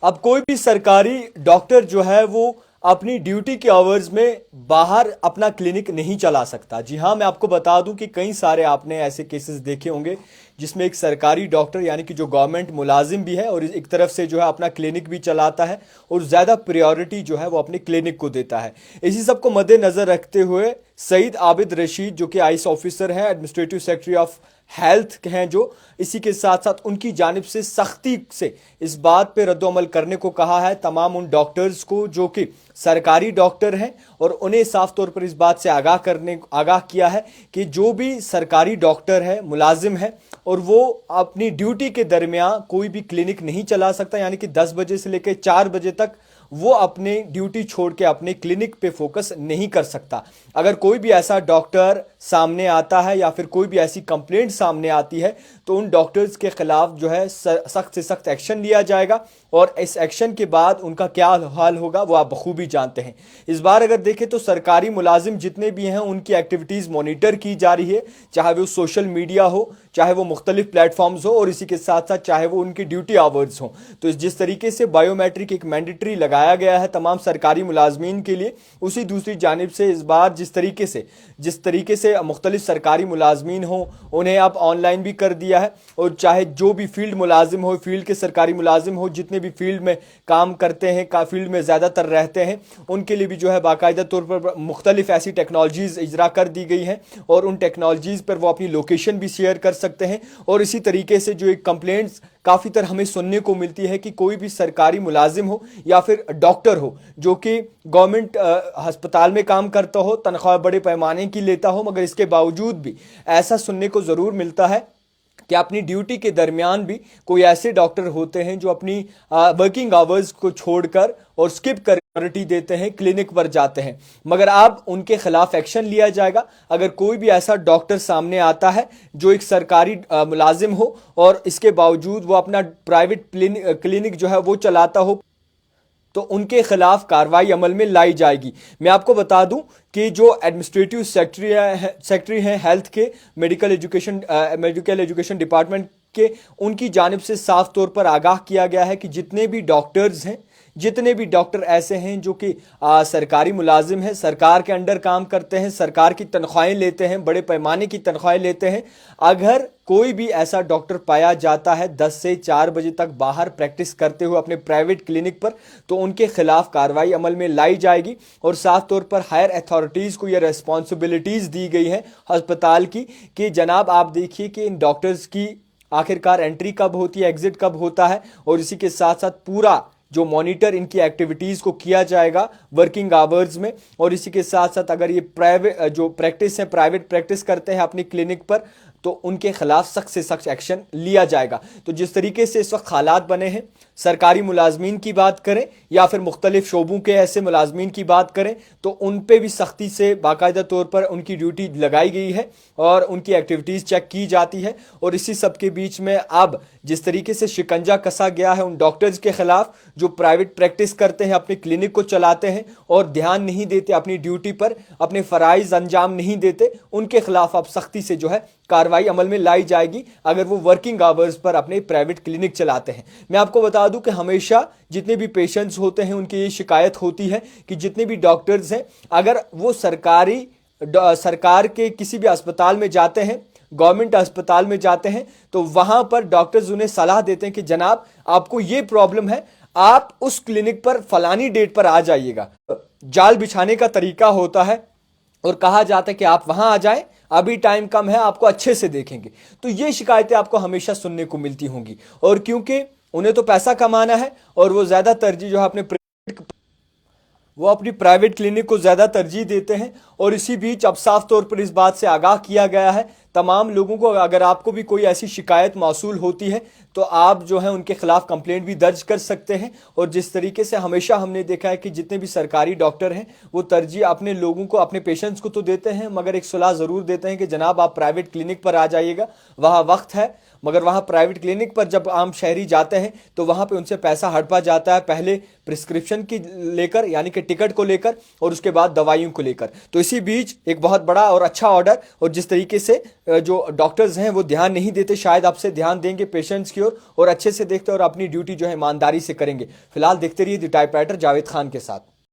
अब कोई भी सरकारी डॉक्टर जो है वो अपनी ड्यूटी के आवर्स में बाहर अपना क्लिनिक नहीं चला सकता। जी हाँ, मैं आपको बता दूं कि कई सारे आपने ऐसे केसेस देखे होंगे जिसमें एक सरकारी डॉक्टर यानी कि जो गवर्नमेंट मुलाजिम भी है और एक तरफ से जो है अपना क्लिनिक भी चलाता है और ज़्यादा प्रायोरिटी जो है वो अपने क्लिनिक को देता है। इसी सब को मद्देनज़र रखते हुए सईद आबिद रशीद जो कि आईएएस ऑफिसर हैं, एडमिनिस्ट्रेटिव सेक्रेटरी ऑफ हेल्थ हैं, जो इसी के साथ साथ उनकी जानिब से सख्ती से इस बात पे रद्दअमल करने को कहा है तमाम उन डॉक्टर्स को जो कि सरकारी डॉक्टर हैं, और उन्हें साफ तौर पर इस बात से आगाह किया है कि जो भी सरकारी डॉक्टर है, मुलाजिम है, और वो अपनी ड्यूटी के दरमियान कोई भी क्लिनिक नहीं चला सकता, यानी कि 10 बजे से लेकर 4 बजे तक वो अपने ड्यूटी छोड़ के अपने क्लिनिक पे फोकस नहीं कर सकता। अगर कोई भी ऐसा डॉक्टर सामने आता है या फिर कोई भी ऐसी कंप्लेंट सामने आती है तो उन डॉक्टर्स के खिलाफ जो है सख्त से सख्त एक्शन लिया जाएगा, और इस एक्शन के बाद उनका क्या हाल होगा वो आप बखूबी जानते हैं। इस बार अगर देखें तो सरकारी मुलाजिम जितने भी हैं उनकी एक्टिविटीज़ मॉनिटर की जा रही है, चाहे वो सोशल मीडिया हो, चाहे वो मुख्तलिफ प्लेटफॉर्म्स हो, और इसी के साथ साथ चाहे वो उनकी ड्यूटी आवर्स हो। तो जिस तरीके से बायोमेट्रिक एक मैंडेटरी लगाया गया है तमाम सरकारी मुलाजमीन के लिए, उसी दूसरी जानिब से इस बार जिस तरीके से मुख्तलिफ सरकारी मुलाजमीन हो उन्हें अब ऑनलाइन भी कर दिया है, और चाहे जो भी फील्ड मुलाजिम हो, फील्ड के सरकारी मुलाजिम हो, जितने भी फील्ड में काम करते हैं, फील्ड में ज़्यादातर रहते हैं, उनके लिए भी जो है बाकायदा तौर पर मुख्तलिफ ऐसी टेक्नोलॉजीज़ इजरा कर दी गई हैं, और उन टेक्नोलॉजीज़ पर वो अपनी लोकेशन भी शेयर कर सकते हैं। और इसी तरीके से जो एक कंप्लेंट्स काफ़ी तरह हमें सुनने को मिलती है कि कोई भी सरकारी मुलाजिम हो या फिर डॉक्टर हो जो कि गवर्नमेंट अस्पताल में काम करता हो, तनख्वाह बड़े पैमाने की लेता हो, मगर इसके बावजूद भी ऐसा सुनने को ज़रूर मिलता है कि अपनी ड्यूटी के दरमियान भी कोई ऐसे डॉक्टर होते हैं जो अपनी वर्किंग आवर्स को छोड़कर और स्किप कर प्रायोरिटी देते हैं, क्लिनिक पर जाते हैं, मगर अब उनके खिलाफ एक्शन लिया जाएगा अगर कोई भी ऐसा डॉक्टर सामने आता है जो एक सरकारी मुलाजिम हो और इसके बावजूद वो अपना प्राइवेट क्लिनिक जो है वो चलाता हो, तो उनके खिलाफ कार्रवाई अमल में लाई जाएगी। मैं आपको बता दूं कि जो एडमिनिस्ट्रेटिव सेक्रेटरी हैं हेल्थ के मेडिकल एजुकेशन डिपार्टमेंट के, उनकी जानिब से साफ तौर पर आगाह किया गया है कि जितने भी डॉक्टर्स हैं, जितने भी डॉक्टर ऐसे हैं जो कि सरकारी मुलाजिम हैं, सरकार के अंडर काम करते हैं, सरकार की तनख्वाहें लेते हैं, बड़े पैमाने की तनख्वाहें लेते हैं, अगर कोई भी ऐसा डॉक्टर पाया जाता है 10 से 4 बजे तक बाहर प्रैक्टिस करते हुए अपने प्राइवेट क्लिनिक पर, तो उनके खिलाफ कार्रवाई अमल में लाई जाएगी। और साफ तौर पर हायर अथॉरिटीज़ को यह रेस्पॉन्सिबिलिटीज़ दी गई हैं अस्पताल की कि जनाब आप देखिए कि इन डॉक्टर्स की आखिरकार एंट्री कब होती है, एग्जिट कब होता है, और इसी के साथ साथ पूरा जो मॉनिटर इनकी एक्टिविटीज़ को किया जाएगा वर्किंग आवर्स में, और इसी के साथ साथ अगर ये प्राइवेट जो प्रैक्टिस है, प्राइवेट प्रैक्टिस करते हैं अपनी क्लिनिक पर, तो उनके खिलाफ सख्त से सख्त एक्शन लिया जाएगा। तो जिस तरीके से इस वक्त हालात बने हैं, सरकारी मुलाजमीन की बात करें या फिर मुख्तलिफ शोबों के ऐसे मुलाजमीन की बात करें, तो उन पर भी सख्ती से बाकायदा तौर पर उनकी ड्यूटी लगाई गई है और उनकी एक्टिविटीज़ चेक की जाती है। और इसी सब के बीच में अब जिस तरीके से शिकंजा कसा गया है उन डॉक्टर्स के खिलाफ जो प्राइवेट प्रैक्टिस करते हैं, अपने क्लिनिक को चलाते हैं और ध्यान नहीं देते अपनी ड्यूटी पर, अपने फ़राइज़ अंजाम नहीं देते, उनके खिलाफ अब सख्ती से जो है कार्रवाई अमल में लाई जाएगी अगर वो वर्किंग आवर्स पर अपने प्राइवेट क्लिनिक चलाते हैं। मैं आपको बता दूं कि हमेशा जितने भी पेशेंट्स होते हैं उनकी ये शिकायत होती है कि जितने भी डॉक्टर्स हैं, अगर वो सरकार के किसी भी अस्पताल में जाते हैं, गवर्नमेंट अस्पताल में जाते हैं, तो वहां पर डॉक्टर्स उन्हें सलाह देते हैं कि जनाब आपको ये प्रॉब्लम है, आप उस क्लिनिक पर फलानी डेट पर आ जाइएगा। जाल बिछाने का तरीका होता है और कहा जाता है कि आप वहां आ जाएं, अभी टाइम कम है, आपको अच्छे से देखेंगे। तो ये शिकायतें आपको हमेशा सुनने को मिलती होंगी, और क्योंकि उन्हें तो पैसा कमाना है और वो ज़्यादा तरजीह जो है अपनी प्राइवेट क्लिनिक को ज़्यादा तरजीह देते हैं। और इसी बीच अब साफ तौर पर इस बात से आगाह किया गया है तमाम लोगों को, अगर आपको भी कोई ऐसी शिकायत मौसूल होती है तो आप जो है उनके खिलाफ कंप्लेंट भी दर्ज कर सकते हैं। और जिस तरीके से हमेशा हमने देखा है कि जितने भी सरकारी डॉक्टर हैं वो तरजीह अपने लोगों को, अपने पेशेंट्स को तो देते हैं, मगर एक सलाह ज़रूर देते हैं कि जनाब आप प्राइवेट क्लिनिक पर आ जाइएगा, वहाँ वक्त है। मगर वहाँ प्राइवेट क्लिनिक पर जब आम शहरी जाते हैं तो वहाँ पे उनसे पैसा हड़पा जाता है, पहले प्रिस्क्रिप्शन की लेकर यानी कि टिकट को लेकर और उसके बाद दवाइयों को लेकर। तो इसी बीच एक बहुत बड़ा और अच्छा ऑर्डर, और जिस तरीके से जो डॉक्टर्स हैं वो ध्यान नहीं देते, शायद आपसे ध्यान देंगे पेशेंट्स की ओर और अच्छे से देखते और अपनी ड्यूटी जो है ईमानदारी से करेंगे। फिलहाल देखते रहिए द टाइपराइटर जावेद खान के साथ।